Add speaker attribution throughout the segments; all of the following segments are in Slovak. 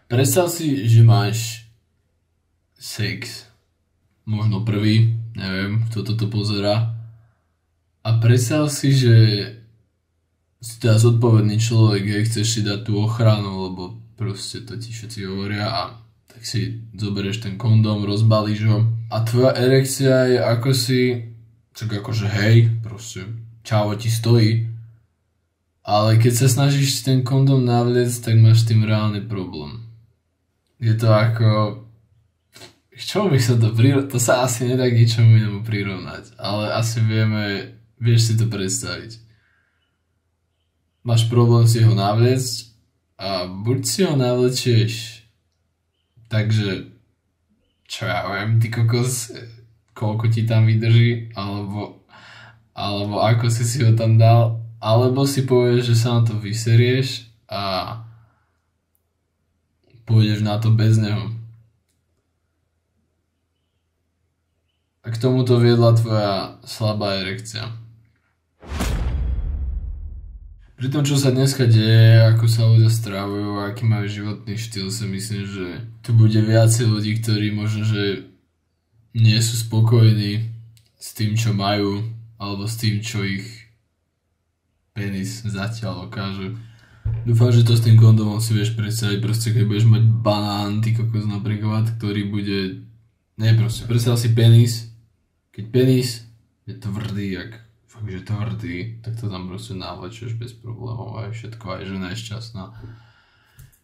Speaker 1: Predstav si, že máš sex. Možno prvý, neviem, kto toto pozerá. A predstav si, že si teda zodpovedný človek, chceš si dať tú ochranu, lebo proste to ti všetci hovoria a tak si zoberieš ten kondóm, rozbalíš ho a tvoja erekcia je ako si, tak akože hej, proste čavo ti stojí, ale keď sa snažíš ten kondóm navliecť, tak máš s tým reálny problém. Je to ako, to sa asi nedá k ničomu inému prirovnať, ale asi vieš si to predstaviť. Máš problém si ho navliecť a buď si ho navlečieš, takže čo ja viem, ty kokos, koľko ti tam vydrží, alebo ako si ho tam dal, alebo si povieš, že sa na to vyserieš a pôjdeš na to bez neho. A k tomuto viedla tvoja slabá erekcia. Pri tom, čo sa dneska deje, ako sa ľudia strávajú, aký majú životný štýl, si myslím, že tu bude viacej ľudí, ktorí možno, že nie sú spokojní s tým, čo majú, alebo s tým, čo ich penis zatiaľ dokáže. Dúfam, že to s tým kondomom si vieš predstaviť, proste keď budeš mať banán, ty kokos napríklad, ktorý bude... predstav si penis, keď penis je tvrdý, že tvrdý, tak to tam proste navlečeš bez problémov aj všetko, aj žena je šťastná.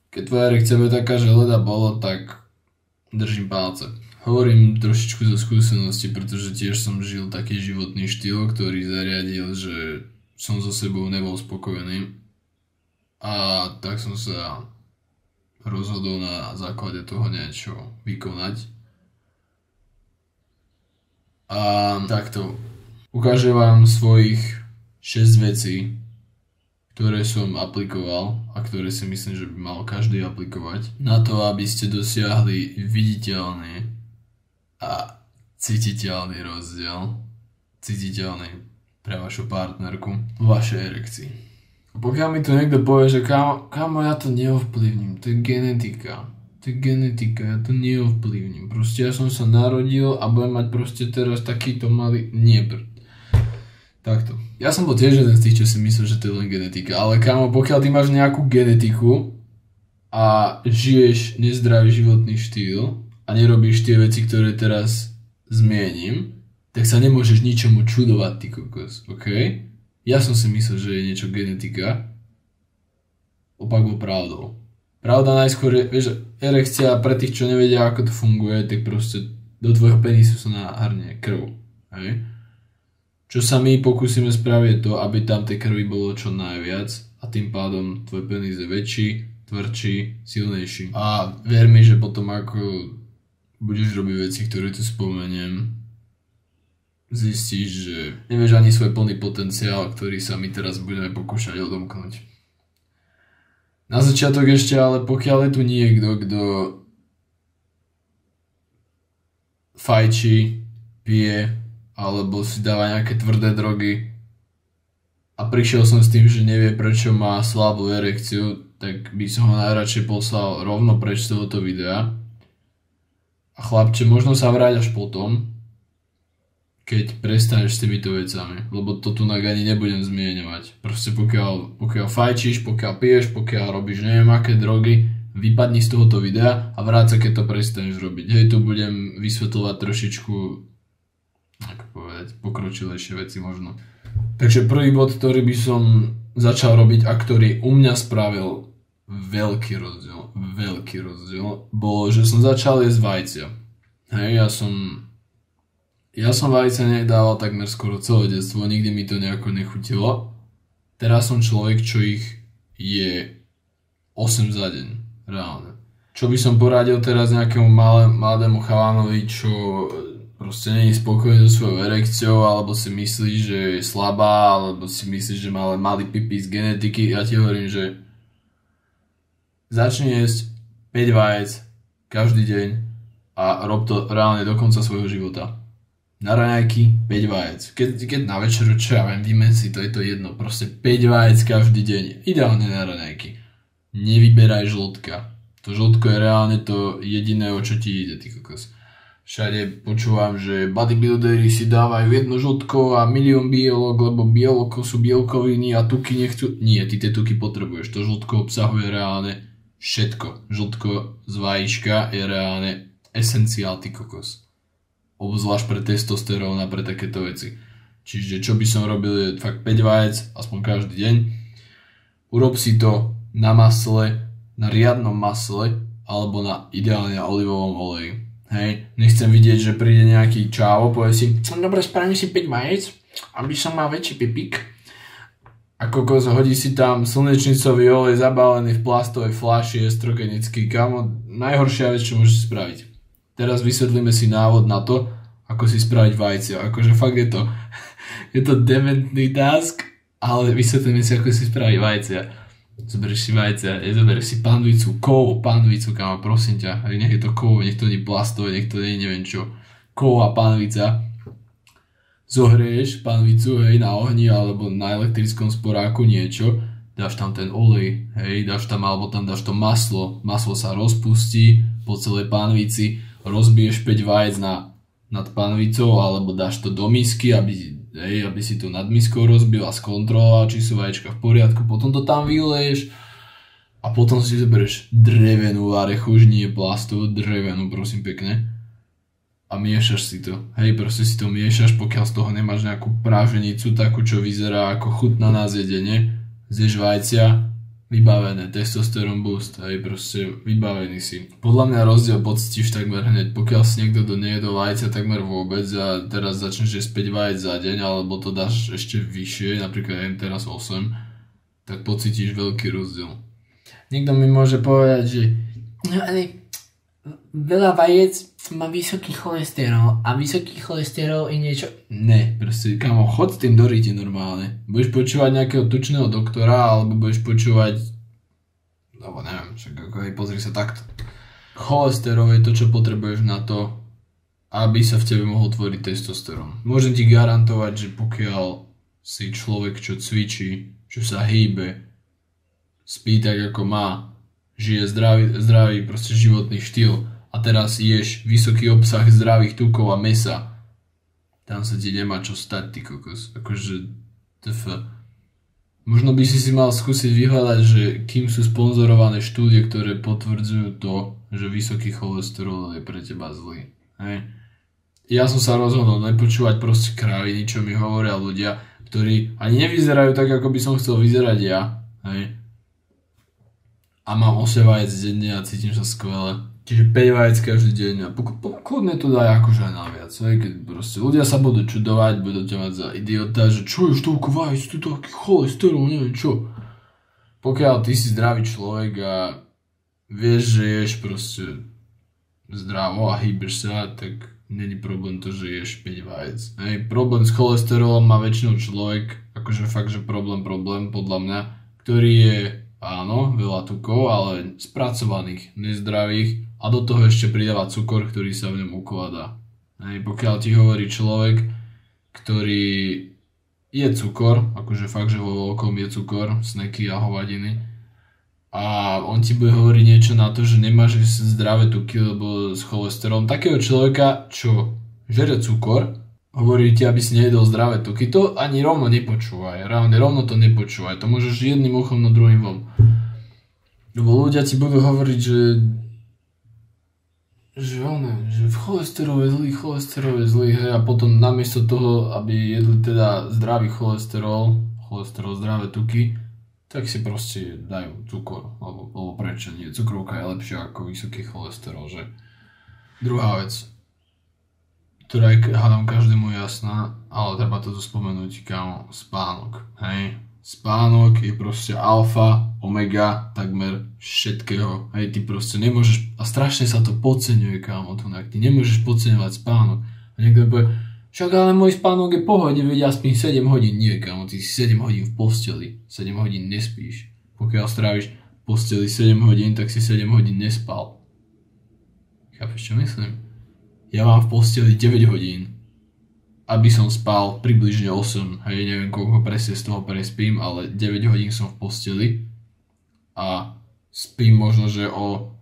Speaker 1: Keď tvoja erekcia bude taká, že leda bolo, tak držím palce. Hovorím trošičku zo skúsenosti, pretože tiež som žil taký životný štýl, ktorý zariadil, že som so sebou nebol spokojný. A tak som sa rozhodol na základe toho niečo vykonať. A takto. Ukážem vám svojich 6 vecí, ktoré som aplikoval a ktoré si myslím, že by mal každý aplikovať na to, aby ste dosiahli viditeľný a cítiteľný rozdiel, cítiteľný pre vašu partnerku vo vašej erekcii. A pokiaľ mi to niekto povie, že kámo, ja to neovplyvním, to je genetika, ja to neovplyvním, proste ja som sa narodil a budem mať proste teraz takýto malý, Takto. Ja som bol tiež jeden z tých, čo si myslel, že to je len genetika, ale kámo, pokiaľ ty máš nejakú genetiku a žiješ nezdravý životný štýl a nerobíš tie veci, ktoré teraz zmiením, tak sa nemôžeš ničomu čudovať, ty kokos, ok? Ja som si myslel, že je niečo genetika, opak bol pravdou. Pravda najskôr je, vieš, erekcia pre tých, čo nevedia, ako to funguje, tak proste do tvojho penisu sa nahrnie krv, hej? Čo sa my pokúsime spraviť je to, aby tam tej krvi bolo čo najviac a tým pádom tvoj penis je väčší, tvrdší, silnejší. A ver mi, že potom ako budeš robiť veci, ktoré tu spomeniem, zistíš, že nevieš ani svoj plný potenciál, ktorý sa my teraz budeme pokúšať odomknúť. Na začiatok ešte, ale pokiaľ je tu niekto, kto fajčí, pije, alebo si dáva nejaké tvrdé drogy a prišiel som s tým, že nevie prečo má slabú erekciu, tak by som ho najradšej poslal rovno preč z tohoto videa. A chlapče, možno sa vráť až potom, keď prestaneš s týmito vecami, lebo to tu ani nebudem zmieňovať. Proste pokiaľ fajčíš, pokiaľ piješ, pokiaľ robíš neviem aké drogy, vypadni z tohoto videa a vráť sa, keď to prestaneš robiť. Hej, tu budem vysvetľovať trošičku pokročilejšie veci možno. Takže prvý bod, ktorý by som začal robiť a ktorý u mňa spravil veľký rozdiel, bolo, že som začal jesť vajcia. Hej, ja som vajcia nedával takmer skoro celé detstvo, nikdy mi to nejako nechutilo. Teraz som človek, čo ich je 8 za deň, reálne. Čo by som poradil teraz nejakému mladému chalánovi, čo proste nie je spokojný so svojou erekciou, alebo si myslí, že je slabá, alebo si myslí, že má len malý pipí z genetiky. Ja ti hovorím, že začni jesť 5 vajec každý deň a rob to reálne do konca svojho života. Na raňajky 5 vajec. Keď na večeru, čo ja viem, vymen si to, je to jedno. Proste 5 vajec každý deň. Ideálne na raňajky. Nevyberaj žltka. To žltko je reálne to jediné, o čo ti ide, ty kokos. Všade počúvam, že bodybuilderi si dávajú jedno žltko a milión bielok, lebo bieloko sú bielkoviny a tuky nechcú. Nie, ty tie tuky potrebuješ. To žltko obsahuje reálne všetko. Žltko z vajíčka je reálne esenciál, ty kokos. Obzvlášť pre testosterón a pre takéto veci. Čiže čo by som robil je fakt 5 vajec, aspoň každý deň. Urob si to na masle, na riadnom masle, alebo ideálne na olivovom oleji. Hej, nechcem vidieť, že príde nejaký čávo, povie si, dobre, spravím si 5 vajec, aby som mal väčší pipík. A kokos, hodí si tam slnečnicový olej zabalený v plastovej fľaši, estrogenický, kamo, najhoršia vec, čo môžeš spraviť. Teraz vysvetlíme si návod na to, ako si spraviť vajcia. Akože fakt je to dementný task, ale vysvetlíme si, ako si spraviť vajcia. Zoberieš si vajcia, zoberieš si panvicu, kovovú panvicu, kámo, prosím ťa, nech je to kovo, nech to nie je plastové, nech to nie je neviem čo, kovová panvica, zohrieš panvicu, hej, na ohni alebo na elektrickom sporáku niečo, dáš tam ten olej, hej, dáš tam, alebo tam dáš to maslo sa rozpustí po celej panvici, rozbiješ 5 vajec nad panvicou, alebo dáš to do misky, aby si to nad miskou rozbil a skontroloval, či sú vaječka v poriadku, potom to tam vyleješ a potom si zoberieš drevenú varechu, už nie plastovú, drevenú, prosím pekne, a miešaš si to, hej, proste si to miešaš, pokiaľ z toho nemáš nejakú práženicu, takú, čo vyzerá ako chutná na zjedenie, zješ vajcia, vybavené, testosterón boost, hej, proste vybavený si. Podľa mňa rozdiel pocítiš takmer hneď, pokiaľ si niekto nejedol vajcia takmer vôbec a teraz začneš jesť 5 vajec za deň, alebo to dáš ešte vyššie, napríklad jem teraz 8, tak pocítiš veľký rozdiel. Niekto mi môže povedať, že no ale veľa vajec má vysoký cholesterol a vysoký cholesterol je niečo... Ne, proste, kámo, chod s tým do riti normálne. Budeš počúvať nejakého tučného doktora, alebo budeš počúvať... Alebo neviem, však ako hej, pozri sa takto. Cholesterol je to, čo potrebuješ na to, aby sa v tebe mohol tvoriť testosterón. Môžem ti garantovať, že pokiaľ si človek, čo cvičí, čo sa hýbe, spí tak ako má, žije zdravý proste životný štýl, a teraz ješ vysoký obsah zdravých tukov a mesa, tam sa ti nemá čo stať, ty kokos. Akože možno by si mal skúsiť vyhľadať, že kým sú sponzorované štúdie, ktoré potvrdzujú to, že vysoký cholesterol je pre teba zlý. Hej. Ja som sa rozhodol nepočúvať proste kraviny, čo mi hovoria ľudia, ktorí ani nevyzerajú tak, ako by som chcel vyzerať ja. Hej. A mám 8 vajec denne a cítim sa skvele. Čiže 5 vajec každý deň a kľudne to daj akože aj na viac. Keď proste ľudia sa budú čudovať, budú ťa mať za idiota, že čo je toľko vajec, tu taký cholesterol, neviem čo. Pokiaľ ty si zdravý človek a vieš, že ješ proste zdravo a hýbeš sa, tak není problém to, že ješ 5 vajec. Hej, problém s cholesterolom má väčšinou človek, akože fakt, že problém, podľa mňa, ktorý je, áno, veľa tukov, ale spracovaných, nezdravých, a do toho ešte pridáva cukor, ktorý sa v ňom ukladá. Hej, pokiaľ ti hovorí človek, ktorý je cukor, akože fakt, že vo veľkom je cukor, sneky a hovadiny, a on ti bude hovoriť niečo na to, že nemáš zdravé tuky, lebo s cholesterolom takého človeka, čo žere cukor, hovorí ti, aby si nejedol zdravé tuky, to ani rovno nepočúvaj, rovno to nepočúvaj, to môžeš jedným uchom, no druhým von. Lebo ľudia ti budú hovoriť, že cholesterol je zlý, hej, a potom namiesto toho, aby jedli teda zdravý cholesterol, zdravé tuky, tak si proste dajú cukor, alebo prečo nie, cukrovka je lepšia ako vysoký cholesterol, že? Druhá vec, ktorá je hádam každému jasná, ale treba to spomenúť, kámo, spánok, hej. Spánok je proste alfa, omega, takmer všetkého. Hej, ty proste nemôžeš, a strašne sa to podceňuje, kámo, ty nemôžeš podceňovať spánok. A niekto povie, však ale môj spánok je pohode, veď ja spím 7 hodín. Nie, kámo, ty si 7 hodín v posteli, 7 hodín nespíš. Pokiaľ stráviš v posteli 7 hodín, tak si 7 hodín nespal. Chápeš, čo myslím? Ja mám v posteli 9 hodín. Aby som spal približne 8, hej, neviem koľko presne z toho prespím, ale 9 hodín som v posteli a spím možno, že o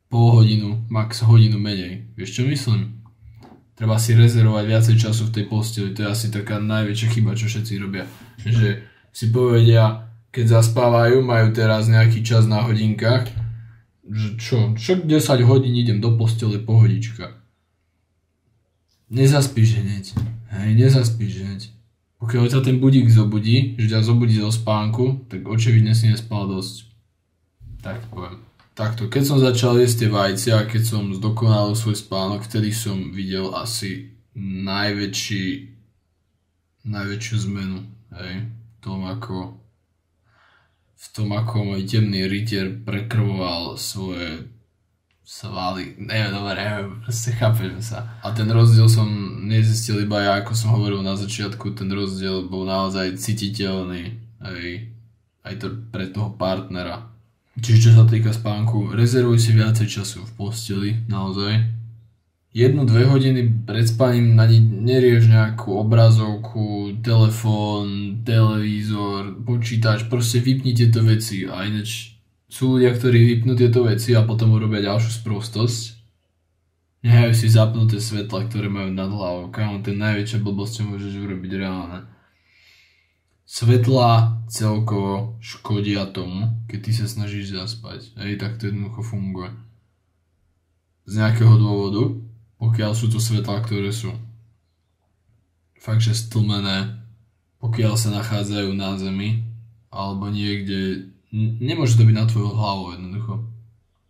Speaker 1: pol hodinu, max hodinu menej. Vieš čo myslím? Treba si rezervovať viacej času v tej posteli, to je asi taká najväčšia chyba, čo všetci robia. Že si povedia, keď zaspávajú, majú teraz nejaký čas na hodinkách, že čo 10 hodín idem do postele, pohodička. Nezaspíš hneď, nezaspíš hneď. Pokiaľ ťa ten budík zobudí, že ťa zobudí zo spánku, tak očividne si nespal dosť. Tak to poviem. Takto, keď som začal jesť tie vajcia, keď som zdokonalil svoj spánok, vtedy som videl asi najväčšiu zmenu, v tom, ako môj temný rytier prekrvoval svoje svaly. Neviem, proste chápeme sa. A ten rozdiel som nezistil iba ja, ako som hovoril na začiatku, ten rozdiel bol naozaj cítiteľný, aj to pre toho partnera. Čiže čo sa týka spánku, rezervuj si viacej času v posteli, naozaj. 1-2 hodiny pred spaním na nerieš nejakú obrazovku, telefón, televízor, počítač, proste vypni tieto veci. A ináč sú ľudia, ktorí vypnú tieto veci a potom urobia ďalšiu sprostosť. Nehajú si zapnuté svetla, ktoré majú nad hlavou. Kámo, to je najväčšia blbosť, čo môžeš urobiť reálne. Svetla celkovo škodia tomu, keď ty sa snažíš zaspať. Tak to jednoducho funguje. Z nejakého dôvodu, pokiaľ sú to svetlá, ktoré sú fakt, že stlmené, pokiaľ sa nachádzajú na zemi, alebo niekde, nemôže to byť na tvoju hlavu jednoducho.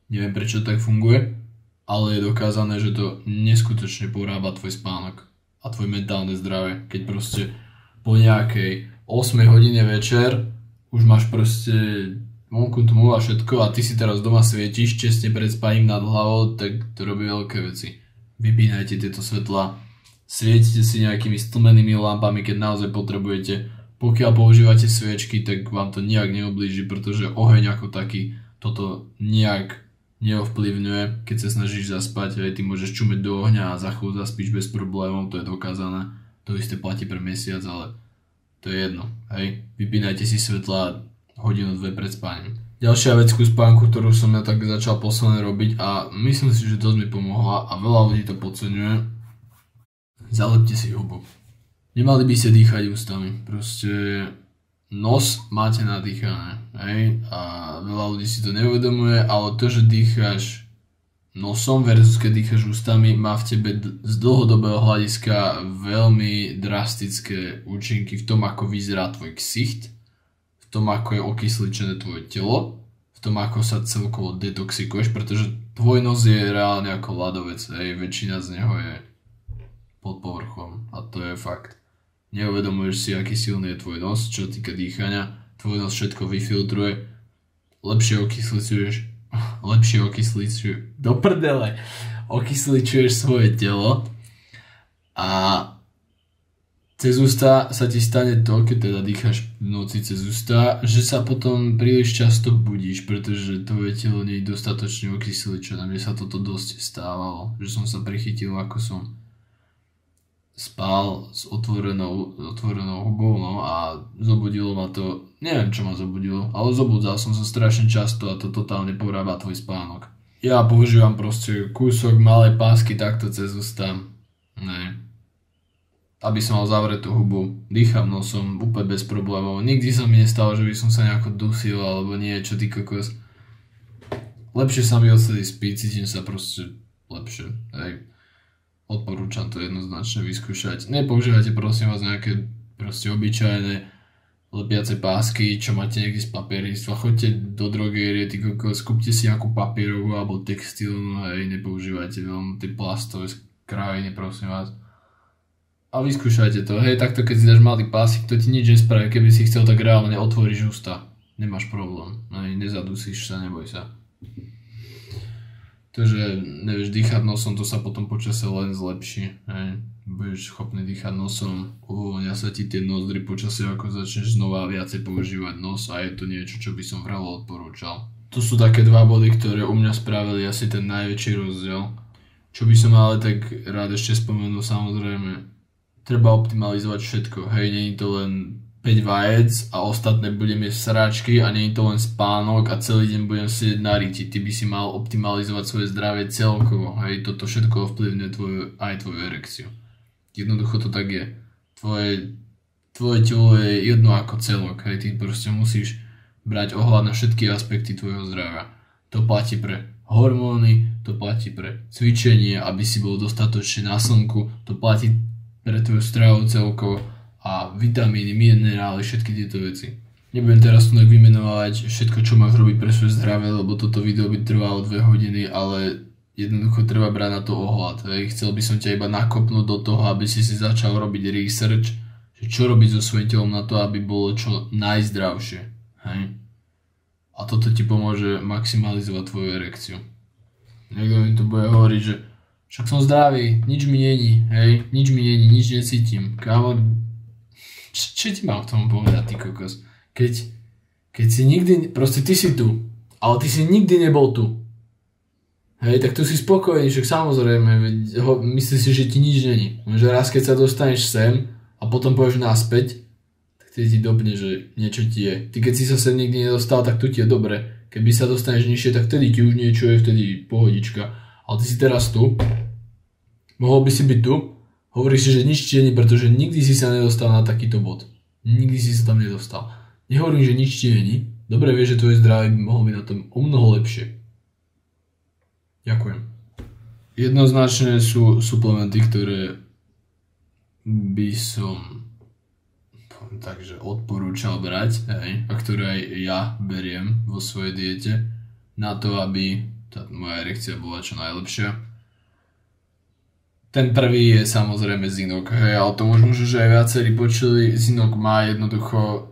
Speaker 1: Neviem, prečo tak funguje, ale je dokázané, že to neskutočne porába tvoj spánok a tvoje mentálne zdravie, keď proste po nejakej 8 hodine večer už máš proste vonku tmu a všetko a ty si teraz doma svietíš čestne pred spaním nad hlavou, tak to robí veľké veci. Vypínajte tieto svetlá, svietite si nejakými stlmenými lampami, keď naozaj potrebujete. Pokiaľ používate sviečky, tak vám to nejak neoblíži, pretože oheň ako taký toto nejak neovplyvňuje, keď sa snažíš zaspať. Ty môžeš čumeť do ohňa a za chvíľu zaspíš bez problémov, to je dokázané. To isté platí pre mesiac, ale to je jedno, vypínajte si svetla 1-2 hodiny pred spáním. Ďalšia vec ku spánku, ktorú som ja tak začal posledne robiť a myslím si, že to mi pomohla a veľa ľudí to podceňuje. Zalepte si hubu. Nemali by ste dýchať ústami, proste nos máte nadýchané, a veľa ľudí si to neuvedomuje, ale to, že dýcháš nosom versus keď dýcháš ústami, má v tebe z dlhodobého hľadiska veľmi drastické účinky v tom, ako vyzerá tvoj ksicht, v tom, ako je okysličené tvoje telo, v tom, ako sa celkovo detoxikuješ, pretože tvoj nos je reálne ako ľadovec, väčšina z neho je pod povrchom a to je fakt. Neuvedomuješ si, aký silný je tvoj nos, čo týka dýchania, tvoj nos všetko vyfiltruje, lepšie okysličuješ svoje telo a cez ústa sa ti stane to, keď teda dýcháš v noci cez ústa, že sa potom príliš často budíš, pretože tvoje telo nie je dostatočne okysličené. Mne sa toto dosť stávalo, že som sa prichytil, ako som spal s otvorenou hubou, a zobudilo ma to, neviem čo ma zobudilo, ale zobudzal som sa strašne často a to totálne porába tvoj spánok. Ja používam proste kúsok malej pásky takto cez ústa, aby som mal zavretú hubu, dýcham nosom úplne bez problémov, nikdy sa mi nestalo, že by som sa nejako dusil alebo niečo, ty kokos. Lepšie sa mi odtedy spí, cítim sa proste lepšie, Odporúčam to jednoznačne vyskúšať. Nepoužívajte prosím vás nejaké proste obyčajné lepiace pásky, čo máte niekde z papieríctva. Choďte do drogérie, ty kokos, kúpte si nejakú papierovú alebo textilnú, nepoužívajte veľmi tie plastové krajiny, prosím vás. A vyskúšajte to, takto keď si dáš malý pásik, to ti nič nespraví, keby si chcel, tak reálne otvoríš ústa. Nemáš problém, nezadusíš sa, neboj sa. To, že nevieš dýchať nosom, to sa potom počase len zlepší. Budeš schopný dýchať nosom, uvoľnia sa ti tie nozdry počasie, ako začneš znova viacej používať nos a je to niečo, čo by som vrelo odporúčal. To sú také dva body, ktoré u mňa spravili asi ten najväčší rozdiel. Čo by som ale tak rád ešte spomenul, samozrejme, treba optimalizovať všetko. Nie je to len 5 vajec a ostatné budem jesť sračky a nie je to len spánok a celý deň budem sedieť na riti. Ty by si mal optimalizovať svoje zdravie celkovo. Hej, toto všetko ovplyvňuje aj tvoju erekciu. Jednoducho to tak je. Tvoje telo je jedno ako celok. Hej, ty proste musíš brať ohľad na všetky aspekty tvojho zdravia. To platí pre hormóny, to platí pre cvičenie, aby si bol dostatočne na slnku, to platí pre tvoju stravu celkovo a vitamíny, minerály, všetky tieto veci. Nebudem teraz tu vymenovať všetko, čo máš robiť pre svoje zdravie, lebo toto video by trvalo 2 hodiny, ale jednoducho treba brať na to ohľad. Hej. Chcel by som ťa iba nakopnúť do toho, aby si začal robiť research, že čo robiť so svojím telom na to, aby bolo čo najzdravšie. Hej. A toto ti pomôže maximalizovať tvoju erekciu. Niekto mi tu bude hovoriť, že však som zdravý, nič mi není, hej, nič mi není, nič necítim. Kámo, čo ti mám k tomu povedať, ty kokos? Keď si nikdy, proste ty si tu, ale ty si nikdy nebol tu. Hej, tak tu si spokojný, však samozrejme, myslíš si, že ti nič není. Že raz keď sa dostaneš sem a potom povieš naspäť, tak ti dobne, že niečo ti je. Ty keď si sa sem nikdy nedostal, tak tu ti je dobre. Keby sa dostaneš nižšie, tak vtedy ti už niečo je, vtedy pohodička. Ale ty si teraz tu, mohol by si byť tu, hovoríš si, že nič ti není, pretože nikdy si sa nedostal na takýto bod. Nikdy si sa tam nedostal. Nehovorím, že nič ti není. Dobre vieš, že tvoje zdravie by mohlo byť na tom o mnoho lepšie. Ďakujem. Jednoznačne sú suplementy, ktoré by som takže odporúčal brať, hej, a ktoré aj ja beriem vo svojej diete na to, aby tá moja erekcia bola čo najlepšia. Ten prvý je samozrejme zinok, hej, ale to možno, že aj viacerí počuli. Zinok má jednoducho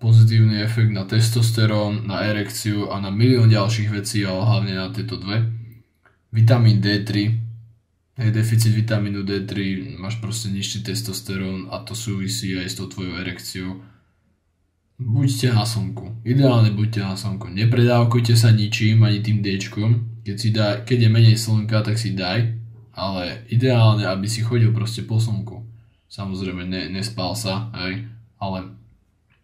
Speaker 1: pozitívny efekt na testosterón, na erekciu a na milión ďalších vecí, ale hlavne na tieto dve. Vitamín D3, hej, deficit vitamínu D3, máš proste nižší testosterón a to súvisí aj s tou tvojou erekciou. Buďte na slnku, ideálne buďte na slnku, nepredávkujte sa ničím, ani tým Dčkom, keď je menej slnka, tak si daj, ale ideálne, aby si chodil proste po slnku. Samozrejme, nespal sa, hej, ale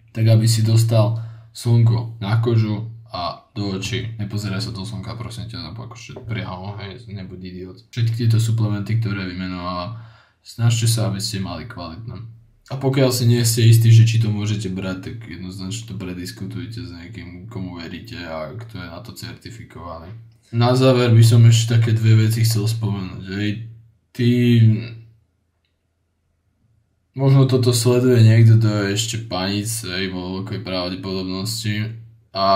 Speaker 1: tak, aby si dostal slnko na kožu a do očí. Nepozeraj sa do slnka, prosím ťa, akože priamo, hej, nebuď idiot. Všetky tieto suplementy, ktoré vymenovala, snažte sa, aby ste mali kvalitné. A pokiaľ si nie ste istí, že či to môžete brať, tak jednoznačne to prediskutujte s niekým, komu veríte a kto je na to certifikovaný. Na záver by som ešte také dve veci chcel spomenúť. Hej. Ty... Možno toto sleduje niekto, to je ešte panic, hej, vo veľkej pravdepodobnosti. A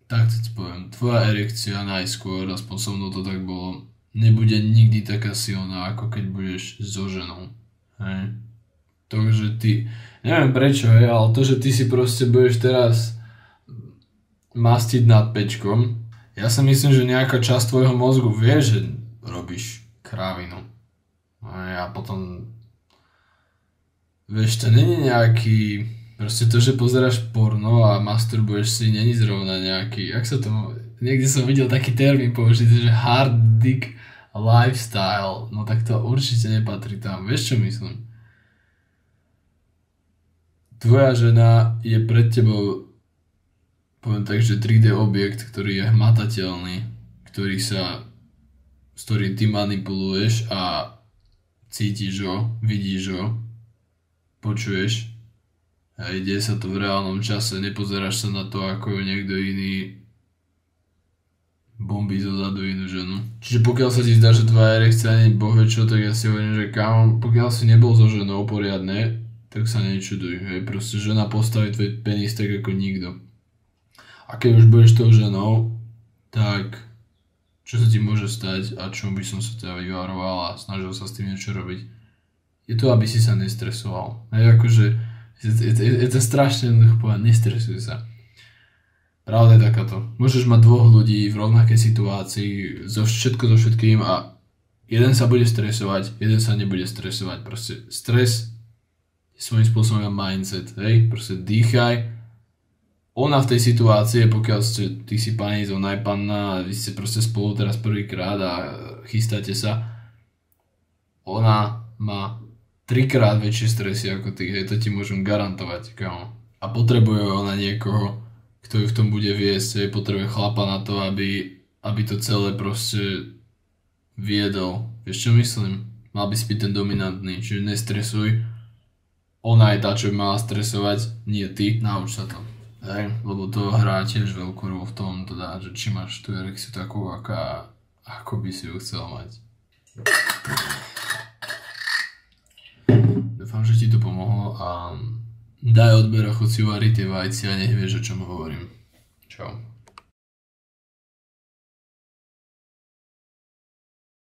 Speaker 1: tak ti poviem, tvoja erekcia najskôr, aspoň so mnou to tak bolo, nebude nikdy taká silná, ako keď budeš so ženou. Hej. To, že ty, neviem prečo, hej, ale to, že ty si proste budeš teraz mastiť nad pečkom, ja si myslím, že nejaká časť tvojho mozgu vie, že robíš krávinu. A potom, vieš, to není nejaký, proste to, že pozeráš porno a masturbuješ si, není zrovna nejaký, jak sa to, niekde som videl taký termín použitý, že hard dick lifestyle, no tak to určite nepatrí tam, vieš čo myslím? Tvoja žena je pred tebou, poviem tak, že 3D objekt, ktorý je hmatateľný, s ktorým ty manipuluješ a cítiš ho, vidíš ho, počuješ a ide sa to v reálnom čase, nepozeráš sa na to, ako niekto iný bombí zozadu inú ženu. Čiže pokiaľ sa ti zdá, že tvoja erekcia nie je bohvečo, tak ja si hovorím, že kámo, pokiaľ si nebol so ženou poriadne, tak sa nečuduj, hej, proste žena postaví tvoj penis tak ako nikto. A keď už budeš tou ženou, tak čo sa ti môže stať a čom by som sa teda vyvaroval a snažil sa s tým niečo robiť, je to, aby si sa nestresoval. Hej, akože je to strašne jednoducho povedať, nestresuj sa. Pravda je takáto. Môžeš mať dvoch ľudí v rovnakej situácii, všetko so všetkým a jeden sa bude stresovať, jeden sa nebude stresovať. Proste stres je svojím spôsobom mindset, hej, proste dýchaj. Ona v tej situácii, pokiaľ ty si paníc, ona je panna a vy ste proste spolu teraz prvýkrát a chystáte sa, ona má trikrát väčšie stresy ako ty, hej, to ti môžem garantovať, kámo. A potrebuje ona niekoho, kto ju v tom bude viesť, hej, potrebuje chlapa na to, aby to celé proste viedol. Vieš čo myslím? Mal by si byť ten dominantný, čiže nestresuj. Ona je tá, čo by mala stresovať, nie ty, nauč sa to. Hej, lebo to hrá tiež veľkú rolu v tom, teda, že či máš tú erekciu takú, ako by si ju chcel mať. Dúfam, že ti to pomohlo a daj odber a chod si uvariť tie vajcia a nech vieš, o čom hovorím. Čau.